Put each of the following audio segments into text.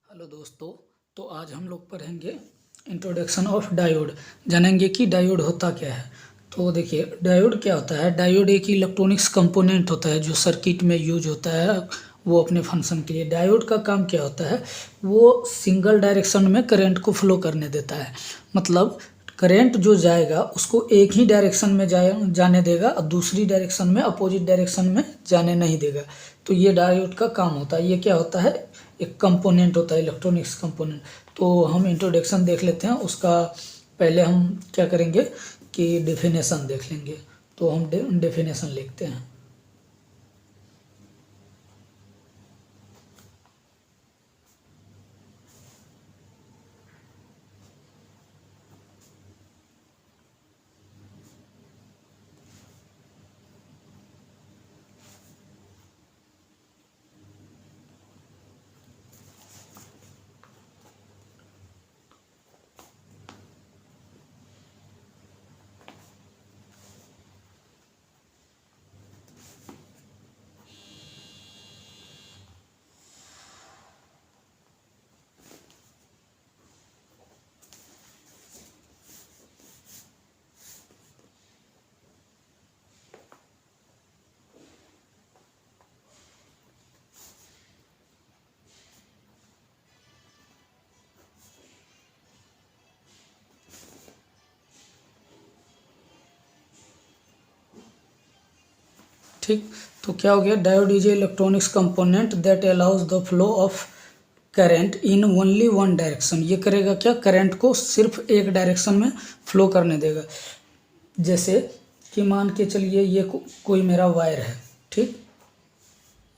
Hello दोस्तों, तो आज हम लोग पढ़ेंगे इंट्रोडक्शन ऑफ डायोड। जानेंगे कि डायोड होता क्या है। तो देखिए, डायोड क्या होता है। डायोड एक इलेक्ट्रॉनिक्स कंपोनेंट होता है जो सर्किट में यूज होता है वो अपने फंक्शन के लिए। डायोड का काम क्या होता है, वो सिंगल डायरेक्शन में करंट को फ्लो करने देता है। मतलब करंट जो जाएगा उसको एक ही डायरेक्शन में जाने देगा और दूसरी डायरेक्शन में, अपोजिट डायरेक्शन में जाने नहीं देगा। तो ये डायोड का काम होता है। ये क्या होता है, एक कंपोनेंट होता है, इलेक्ट्रॉनिक्स कंपोनेंट। तो हम इंट्रोडक्शन देख लेते हैं उसका। पहले हम क्या करेंगे कि डेफिनेशन देख लेंगे। तो हम डेफिनेशन लिखते हैं। ठीक, तो क्या हो गया, diode is A electronics component that allows the flow of current in only one direction. ये करेगा क्या, करंट को सिर्फ एक डायरेक्शन में फ्लो करने देगा। जैसे कि मान के चलिए ये कोई मेरा वायर है, ठीक,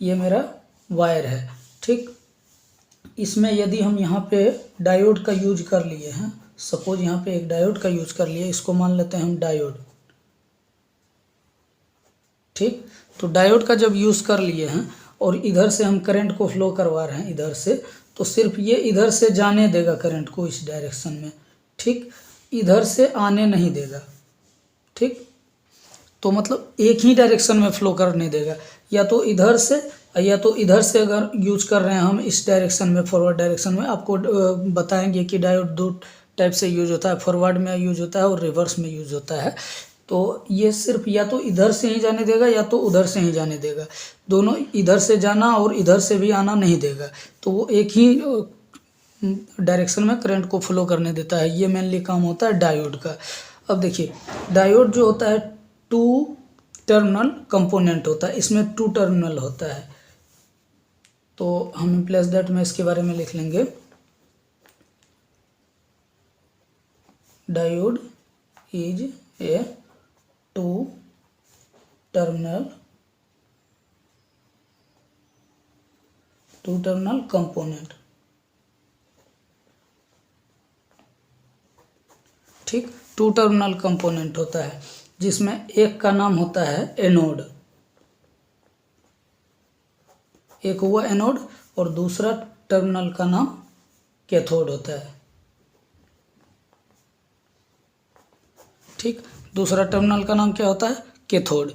ये मेरा वायर है, ठीक। इसमें यदि हम यहाँ पे डायोड का यूज कर लिए हैं, सपोज यहाँ पे एक डायोड का यूज कर लिए, इसको मान लेते हैं हम डायोड, ठीक। तो डायोड का जब यूज़ कर लिए हैं और इधर से हम करंट को फ्लो करवा रहे हैं इधर से, तो सिर्फ ये इधर से जाने देगा करंट को इस डायरेक्शन में, ठीक, इधर से आने नहीं देगा, ठीक। तो मतलब एक ही डायरेक्शन में फ्लो करने देगा, या तो इधर से या तो इधर से। अगर यूज कर रहे हैं हम इस डायरेक्शन में, फॉरवर्ड डायरेक्शन में, आपको बताएंगे कि डायोड दो टाइप से यूज होता है, फॉरवर्ड में यूज होता है और रिवर्स में यूज होता है। तो ये सिर्फ या तो इधर से ही जाने देगा या तो उधर से ही जाने देगा। दोनों इधर से जाना और इधर से भी आना नहीं देगा। तो वो एक ही डायरेक्शन में करंट को फ्लो करने देता है। ये मेनली काम होता है डायोड का। अब देखिए, डायोड जो होता है टू टर्मिनल कंपोनेंट होता है, इसमें टू टर्मिनल होता है। तो हम प्लस दैट में इसके बारे में लिख लेंगे, diode is a two terminal component, ठीक। टू टर्मिनल कंपोनेंट होता है जिसमें एक का नाम होता है एनोड, एक हुआ एनोड, और दूसरा टर्मिनल का नाम कैथोड होता है, ठीक। दूसरा टर्मिनल का नाम क्या होता है, कैथोड।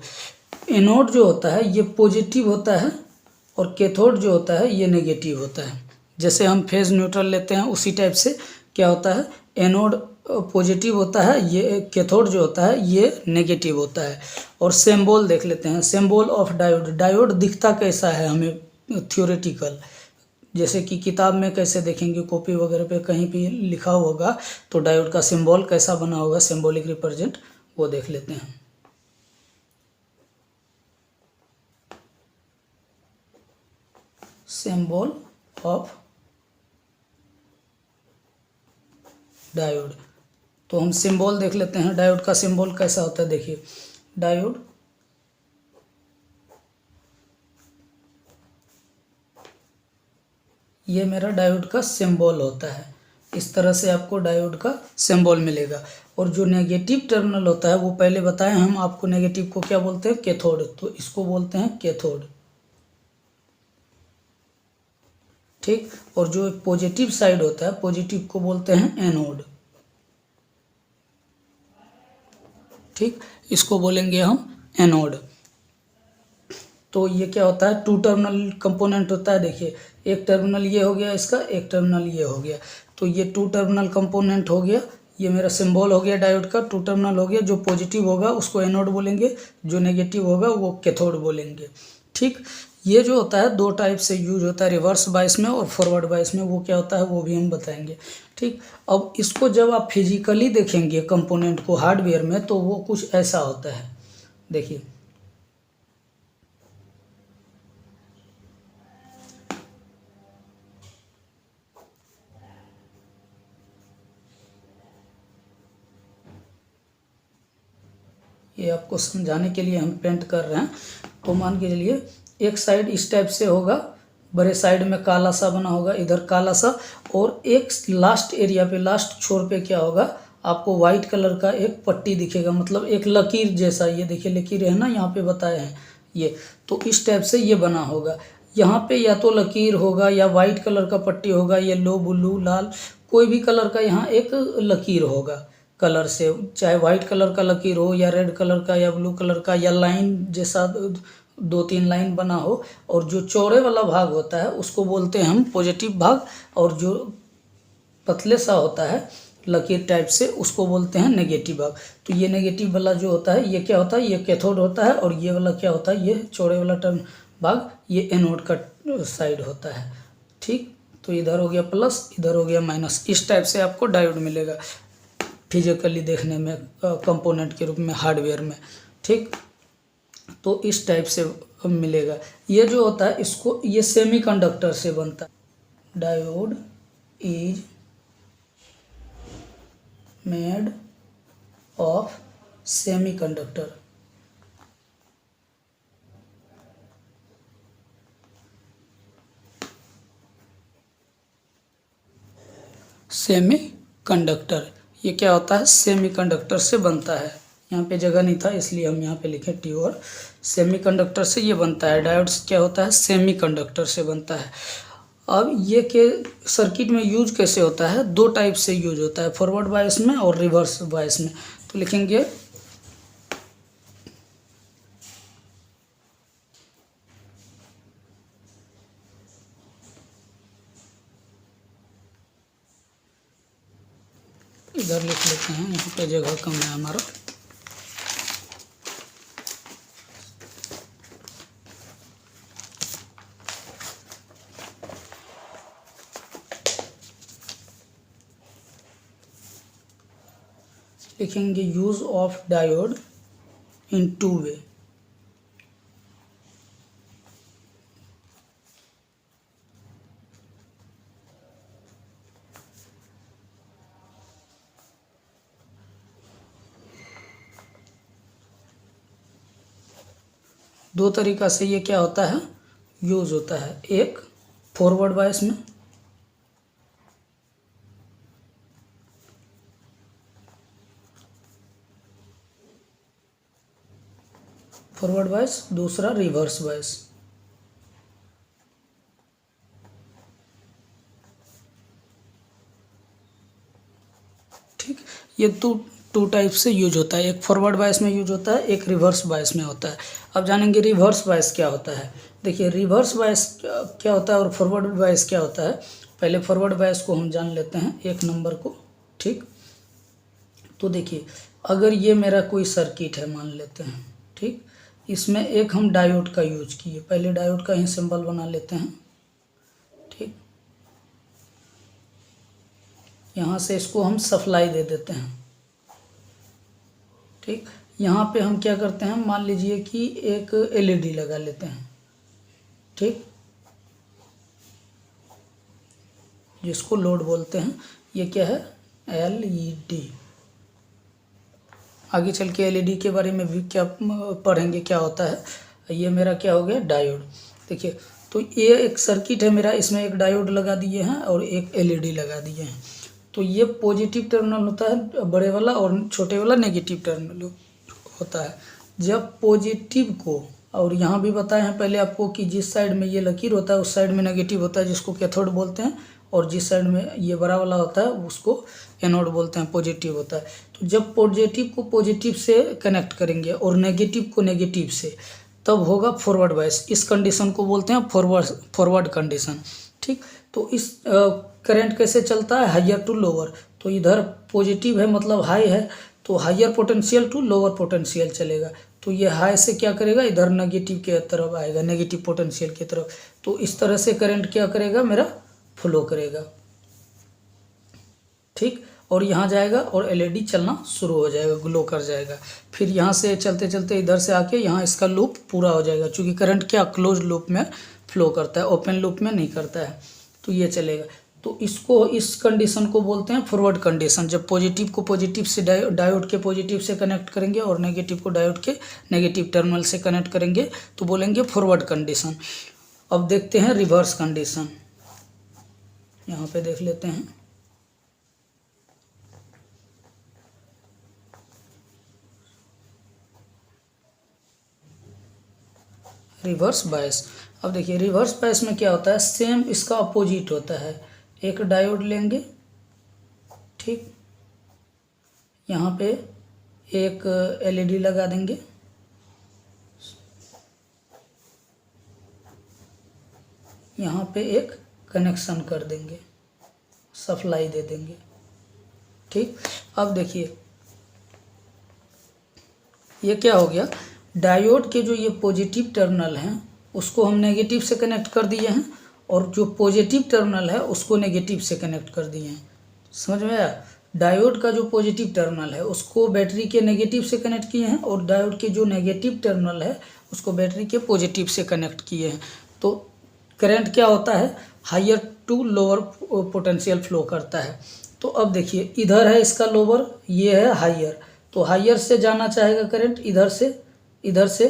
एनोड जो होता है ये पॉजिटिव होता है और कैथोड जो होता है ये नेगेटिव होता है। जैसे हम फेज न्यूट्रल लेते हैं उसी टाइप से क्या होता है, एनोड पॉजिटिव होता है, ये कैथोड जो होता है ये नेगेटिव होता है। और सिंबल देख लेते हैं, सिंबल ऑफ डायोड। डायोड दिखता कैसा है हमें थ्योरेटिकल, जैसे कि किताब में कैसे देखेंगे, कॉपी वगैरह पे कहीं भी लिखा होगा तो डायोड का सिंबल कैसा बना होगा, सिंबॉलिक रिप्रेजेंट, वो देख लेते हैं। सिंबल ऑफ डायोड, तो हम सिंबल देख लेते हैं डायोड का सिंबल कैसा होता है। देखिए, डायोड ये मेरा डायोड का सिंबल होता है। इस तरह से आपको डायोड का सिंबल मिलेगा। और जो नेगेटिव टर्मिनल होता है वो पहले बताए हम आपको, नेगेटिव को क्या बोलते हैं, कैथोड। तो इसको बोलते हैं कैथोड, ठीक। और जो पॉजिटिव साइड होता है, पॉजिटिव को बोलते हैं एनोड, ठीक। इसको बोलेंगे हम एनोड। तो ये क्या होता है, 2 टर्मिनल कंपोनेंट होता है। देखिए एक टर्मिनल ये हो गया इसका, एक टर्मिनल ये हो गया, तो ये 2 टर्मिनल कंपोनेंट हो गया। ये मेरा सिंबल हो गया डायोड का, 2 टर्मिनल हो गया। जो पॉजिटिव होगा उसको एनोड बोलेंगे, जो नेगेटिव होगा वो कैथोड बोलेंगे। ठीक, ये जो होता है 2 टाइप से यूज होता है, रिवर्स बायस में और फॉरवर्ड बायस में। वो क्या होता है वो भी हम बताएंगे। ठीक, अब इसको जब आप फिजिकली देखेंगे कंपोनेंट को हार्डवेयर में, तो वो कुछ ऐसा होता है। देखिए ये आपको समझाने के लिए हम पेंट कर रहे हैं। तो मान के चलिए एक साइड इस टाइप से होगा, बड़े साइड में काला सा बना होगा, इधर काला सा, और एक लास्ट एरिया पे, लास्ट छोर पे क्या होगा, आपको वाइट कलर का एक पट्टी दिखेगा, मतलब एक लकीर जैसा। ये देखिए लकीर है ना, यहाँ पे बताए हैं ये, तो इस टाइप से ये बना होगा। यहाँ पे या तो लकीर होगा या वाइट कलर का पट्टी होगा, येलो ब्लू लाल कोई भी कलर का यहाँ एक लकीर होगा कलर से, चाहे वाइट कलर का लकीर हो या रेड कलर का या ब्लू कलर का या लाइन जैसा 2-3 लाइन बना हो। और जो चौड़े वाला भाग होता है उसको बोलते हैं हम पॉजिटिव भाग, और जो पतले सा होता है लकीर टाइप से उसको बोलते हैं नेगेटिव भाग। तो ये नेगेटिव वाला जो होता है ये क्या होता है, ये कैथोड होता है, और ये वाला क्या होता है, ये चौड़े वाला टर्म भाग ये एनोड का साइड होता है। ठीक, तो इधर हो गया प्लस, इधर हो गया माइनस। इस टाइप से आपको डायोड मिलेगा फिजिकली देखने में, कंपोनेंट के रूप में हार्डवेयर में। ठीक, तो इस टाइप से मिलेगा। ये जो होता है इसको, ये सेमीकंडक्टर से बनता है। Diode is made of semiconductor. Semiconductor ये क्या होता है, सेमीकंडक्टर से बनता है। यहाँ पे जगह नहीं था इसलिए हम यहाँ पे लिखे टी, और सेमीकंडक्टर से ये बनता है। डायोड्स क्या होता है, सेमीकंडक्टर से बनता है। अब ये के सर्किट में यूज कैसे होता है, 2 टाइप से यूज होता है, फॉरवर्ड बायस में और रिवर्स बायस में। तो लिखेंगे इधर लिख लेते हैं, यहाँ पे जगह कम है हमारा। लिखेंगे यूज ऑफ डायोड इन 2 वे। दो तरीका से ये क्या होता है, यूज होता है। एक फॉरवर्ड बायस में, फॉरवर्ड बायस, दूसरा रिवर्स बायस। ठीक, ये टू टाइप से यूज होता है। एक फॉरवर्ड बायस में यूज होता है, एक रिवर्स बायस में होता है। अब जानेंगे रिवर्स बायस क्या होता है। देखिए रिवर्स बायस क्या होता है और फॉरवर्ड बायस क्या होता है। पहले फॉरवर्ड बायस को हम जान लेते हैं, 1 नंबर को। ठीक, तो देखिए अगर ये मेरा कोई सर्किट है मान लेते हैं, ठीक, इसमें एक हम डायोड का यूज किए। पहले डायोड का ही सिंबल बना लेते हैं। ठीक, यहाँ से इसको हम सप्लाई दे देते हैं। ठीक, यहाँ पे हम क्या करते हैं, मान लीजिए कि एक एलईडी लगा लेते हैं। ठीक, जिसको लोड बोलते हैं। ये क्या है, एलईडी। आगे चल के एलईडी के बारे में भी क्या पढ़ेंगे क्या होता है। ये मेरा क्या हो गया, डायोड। देखिए तो ये एक सर्किट है मेरा, इसमें एक डायोड लगा दिए हैं और एक एलईडी लगा दिए हैं। तो ये पॉजिटिव टर्मिनल होता है बड़े वाला, और छोटे वाला नेगेटिव टर्मिनल होता है। जब पॉजिटिव को, और यहाँ भी बताए हैं पहले आपको कि जिस साइड में ये लकीर होता है उस साइड में नेगेटिव होता है, जिसको कैथोड बोलते हैं, और जिस साइड में ये बड़ा वाला होता है उसको एनोड बोलते हैं, पॉजिटिव होता है। तो जब पॉजिटिव को पॉजिटिव से कनेक्ट करेंगे और नेगेटिव को नेगेटिव से, तब होगा फॉरवर्ड बायस। इस कंडीशन को बोलते हैं फॉरवर्ड कंडीशन। ठीक, तो इस करंट कैसे चलता है, हाइयर टू लोअर। तो इधर पॉजिटिव है मतलब हाई है, तो higher potential to lower potential चलेगा। तो ये हाई से क्या करेगा, इधर नेगेटिव के तरफ आएगा, नेगेटिव पोटेंशियल की तरफ। तो इस तरह से करंट क्या करेगा, मेरा फ्लो करेगा। ठीक, और यहाँ जाएगा और एलईडी चलना शुरू हो जाएगा, ग्लो कर जाएगा। फिर यहाँ से चलते चलते इधर से आके यहाँ इसका लूप पूरा हो जाएगा, क्योंकि करंट क्या क्लोज लूप में फ्लो करता है, ओपन लूप में नहीं करता है। तो ये चलेगा। तो इसको, इस कंडीशन को बोलते हैं फॉरवर्ड कंडीशन। जब पॉजिटिव को पॉजिटिव से डायोड के पॉजिटिव से कनेक्ट करेंगे और नेगेटिव को डायोड के नेगेटिव टर्मिनल से कनेक्ट करेंगे तो बोलेंगे फॉरवर्ड कंडीशन। अब देखते हैं रिवर्स कंडीशन। यहाँ पे देख लेते हैं। Reverse bias. अब देखिए रिवर्स बायस में क्या होता है, सेम इसका अपोजिट होता है। एक डायोड लेंगे, ठीक, यहाँ पे एक एलईडी लगा देंगे, यहाँ पे एक कनेक्शन कर देंगे, सप्लाई दे देंगे। ठीक, अब देखिए ये क्या हो गया, डायोड के जो ये पॉजिटिव टर्मिनल हैं उसको हम नेगेटिव से कनेक्ट कर दिए हैं, और जो पॉजिटिव टर्मिनल है उसको नेगेटिव से कनेक्ट कर दिए हैं। समझ में आया, डायोड का जो पॉजिटिव टर्मिनल है उसको बैटरी के नेगेटिव से कनेक्ट किए हैं, और डायोड के जो नेगेटिव टर्मिनल है उसको बैटरी के पॉजिटिव से कनेक्ट किए हैं। तो करंट क्या होता है, higher to lower potential flow करता है। तो अब देखिए इधर है इसका लोअर, ये है हायर। तो हायर से जाना चाहेगा करंट, इधर से इधर से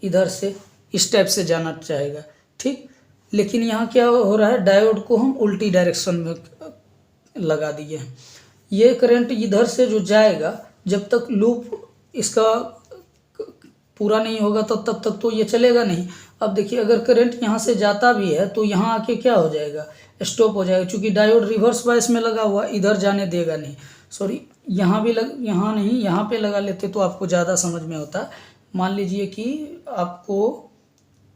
इधर से इस टाइप से जाना चाहेगा। ठीक, लेकिन यहाँ क्या हो रहा है, डायोड को हम उल्टी डायरेक्शन में लगा दिए हैं। ये करंट इधर से जो जाएगा, जब तक लूप इसका पूरा नहीं होगा तब तक तो ये चलेगा नहीं। अब देखिए अगर करंट यहाँ से जाता भी है तो यहाँ आके क्या हो जाएगा, स्टॉप हो जाएगा, क्योंकि डायोड रिवर्स बायस में लगा हुआ, इधर जाने देगा नहीं। सॉरी, यहाँ भी यहाँ नहीं, यहाँ पे लगा लेते तो आपको ज़्यादा समझ में होता। मान लीजिए कि आपको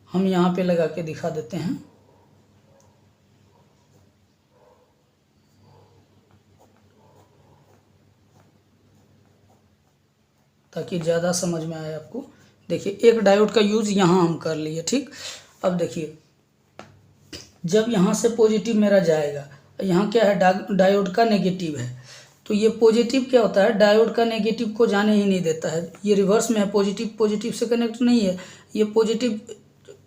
हम यहाँ पे लगा के दिखा देते हैं। ताकि ज़्यादा समझ में आए आपको। देखिए एक डायोड का यूज़ यहाँ हम कर लिए। ठीक, अब देखिए जब यहाँ से पॉजिटिव मेरा जाएगा, यहाँ क्या है, डायोड का नेगेटिव है, तो ये पॉजिटिव क्या होता है, डायोड का नेगेटिव को जाने ही नहीं देता है। ये रिवर्स में है, पॉजिटिव से कनेक्ट नहीं है। ये पॉजिटिव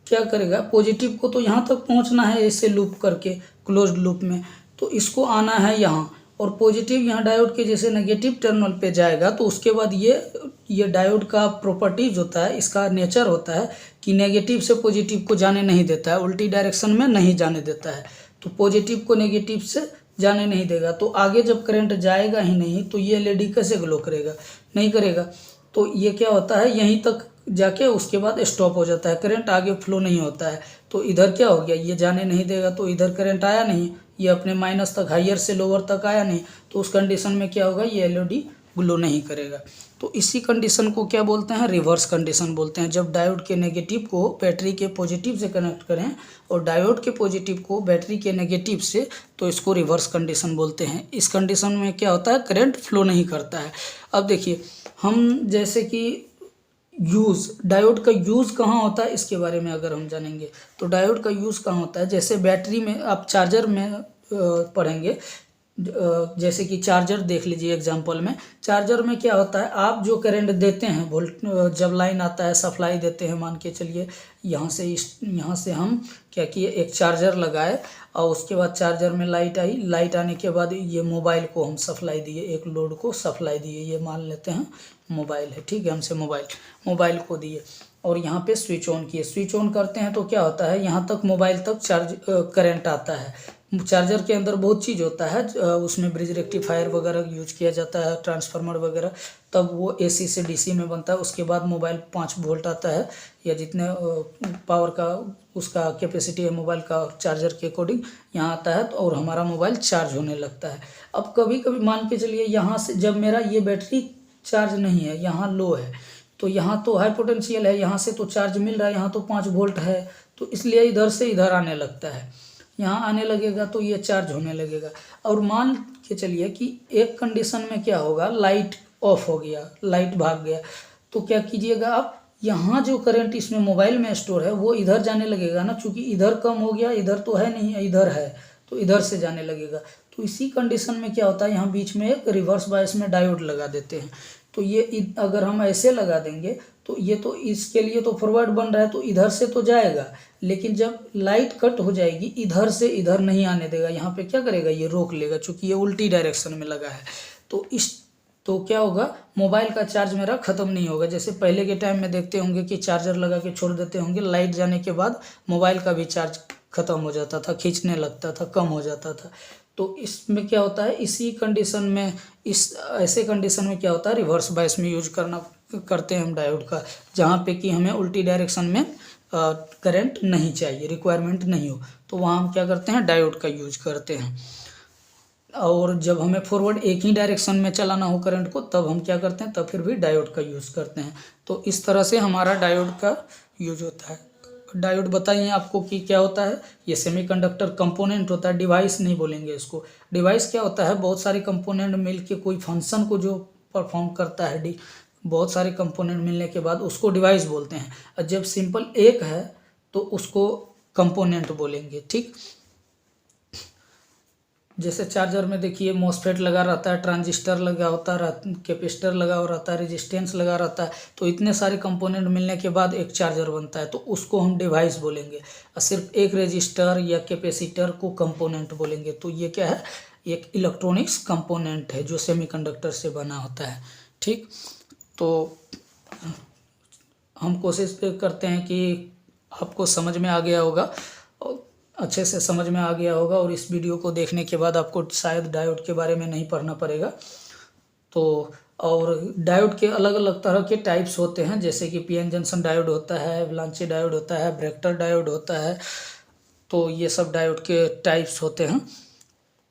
क्या करेगा, पॉजिटिव को तो यहाँ तक पहुँचना है ऐसे लूप करके क्लोज्ड लूप में, तो इसको आना है यहाँ, और पॉजिटिव यहाँ डायोड के जैसे नेगेटिव टर्मिनल पे जाएगा। तो उसके बाद ये डायोड का प्रॉपर्टीज होता है, इसका नेचर होता है कि नेगेटिव से पॉजिटिव को जाने नहीं देता है, उल्टी डायरेक्शन में नहीं जाने देता है। तो पॉजिटिव को नेगेटिव से जाने नहीं देगा, तो आगे जब करंट जाएगा ही नहीं तो ये एलईडी कैसे ग्लो करेगा, नहीं करेगा। तो ये क्या होता है, यहीं तक जाके उसके बाद स्टॉप हो जाता है, करंट आगे फ्लो नहीं होता है। तो इधर क्या हो गया, ये जाने नहीं देगा, तो इधर करंट आया नहीं, ये अपने माइनस तक, हाइयर से लोअर तक आया नहीं। तो उस कंडीशन में क्या होगा, ये एलईडी ग्लो नहीं करेगा। तो इसी कंडीशन को क्या बोलते हैं, रिवर्स कंडीशन बोलते हैं। जब डायोड के नेगेटिव को बैटरी के पॉजिटिव से कनेक्ट करें और डायोड के पॉजिटिव को बैटरी के नेगेटिव से, तो इसको रिवर्स कंडीशन बोलते हैं। इस कंडीशन में क्या होता है, करंट फ्लो नहीं करता है। अब देखिए हम जैसे कि यूज़, डायोड का यूज़ कहाँ होता है इसके बारे में अगर हम जानेंगे तो डायोड का यूज़ कहाँ होता है, जैसे बैटरी में आप चार्जर में पढ़ेंगे, जैसे कि चार्जर देख लीजिए एग्जांपल में। चार्जर में क्या होता है, आप जो करंट देते हैं, वोल्ट जब लाइन आता है सप्लाई देते हैं, मान के चलिए यहाँ से हम क्या किए, एक चार्जर लगाए, और उसके बाद चार्जर में लाइट आई, लाइट आने के बाद ये मोबाइल को हम सप्लाई दिए, एक लोड को सप्लाई दिए, ये मान लेते हैं मोबाइल है, ठीक है, हमसे मोबाइल को दिए, और यहाँ पे स्विच ऑन किए। स्विच ऑन करते हैं तो क्या होता है, यहाँ तक मोबाइल तक करंट आता है। चार्जर के अंदर बहुत चीज़ होता है, उसमें ब्रिज रेक्टिफायर वगैरह यूज किया जाता है, ट्रांसफार्मर वगैरह, तब वो एसी से डीसी में बनता है। उसके बाद मोबाइल 5 वोल्ट आता है, या जितने पावर का उसका कैपेसिटी है मोबाइल का चार्जर के अकॉर्डिंग यहाँ आता है, तो और हमारा मोबाइल चार्ज होने लगता है। अब कभी कभी मान के चलिए यहाँ से जब मेरा ये बैटरी चार्ज नहीं है, यहाँ लो है, तो यहाँ तो हाई पोटेंशियल है, यहाँ से तो चार्ज मिल रहा है, यहाँ तो 5 वोल्ट है, तो इसलिए इधर से इधर आने लगता है। यहाँ आने लगेगा तो ये चार्ज होने लगेगा। और मान के चलिए कि एक कंडीशन में क्या होगा, लाइट ऑफ हो गया, लाइट भाग गया, तो क्या कीजिएगा आप, यहाँ जो करंट इसमें मोबाइल में स्टोर है वो इधर जाने लगेगा ना, क्योंकि इधर कम हो गया, इधर तो है नहीं, इधर है, तो इधर से जाने लगेगा। तो इसी कंडीशन में क्या होता है, यहाँ बीच में एक रिवर्स बायस में डायोड लगा देते हैं। तो ये अगर हम ऐसे लगा देंगे तो ये तो इसके लिए तो फॉरवर्ड बन रहा है, तो इधर से तो जाएगा, लेकिन जब लाइट कट हो जाएगी इधर से इधर नहीं आने देगा। यहाँ पे क्या करेगा, ये रोक लेगा, चूँकि ये उल्टी डायरेक्शन में लगा है। तो क्या होगा, मोबाइल का चार्ज मेरा ख़त्म नहीं होगा। जैसे पहले के टाइम में देखते होंगे कि चार्जर लगा के छोड़ देते होंगे, लाइट जाने के बाद मोबाइल का भी चार्ज ख़त्म हो जाता था, खींचने लगता था, कम हो जाता था। तो इसमें क्या होता है, इसी कंडीशन में, इस ऐसे कंडीशन में क्या होता है, रिवर्स बायस में यूज करते हैं हम डायोड का, जहाँ पे कि हमें उल्टी डायरेक्शन में करंट नहीं चाहिए, रिक्वायरमेंट नहीं हो, तो वहाँ हम क्या करते हैं, डायोड का यूज करते हैं। और जब हमें फॉरवर्ड एक ही डायरेक्शन में चलाना हो करंट को, तब हम क्या करते हैं, तब फिर भी डायोड का यूज़ करते हैं। तो इस तरह से हमारा डायोड का यूज होता है। डायोड बताइए आपको कि क्या होता है। ये सेमीकंडक्टर कंपोनेंट होता है, डिवाइस नहीं बोलेंगे इसको। डिवाइस क्या होता है, बहुत सारे कंपोनेंट मिल के कोई फंक्शन को जो परफॉर्म करता है, बहुत सारे कंपोनेंट मिलने के बाद उसको डिवाइस बोलते हैं। और जब सिंपल एक है तो उसको कंपोनेंट बोलेंगे, ठीक। जैसे चार्जर में देखिए मॉसफेट लगा रहता है, ट्रांजिस्टर लगा होता है, कैपेसिटर लगा हो रहता है, रेजिस्टेंस लगा रहता है, तो इतने सारे कंपोनेंट मिलने के बाद एक चार्जर बनता है, तो उसको हम डिवाइस बोलेंगे। और सिर्फ एक रेजिस्टर या कैपेसिटर को कंपोनेंट बोलेंगे। तो ये क्या है, एक इलेक्ट्रॉनिक्स कंपोनेंट है जो सेमीकंडक्टर से बना होता है, ठीक। तो हम कोशिश करते हैं कि आपको समझ में आ गया होगा, अच्छे से समझ में आ गया होगा, और इस वीडियो को देखने के बाद आपको शायद डायोड के बारे में नहीं पढ़ना पड़ेगा। तो और डायोड के अलग अलग तरह के टाइप्स होते हैं, जैसे कि पीएन जंक्शन डायोड होता है, एवलांचे डायोड होता है, ब्रेक्टर डायोड होता है। तो ये सब डायोड के टाइप्स होते हैं।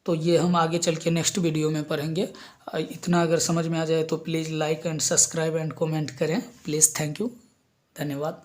तो ये हम आगे चल के नेक्स्ट वीडियो में पढ़ेंगे। इतना अगर समझ में आ जाए तो please like and subscribe and comment करें प्लीज़। थैंक यू, धन्यवाद।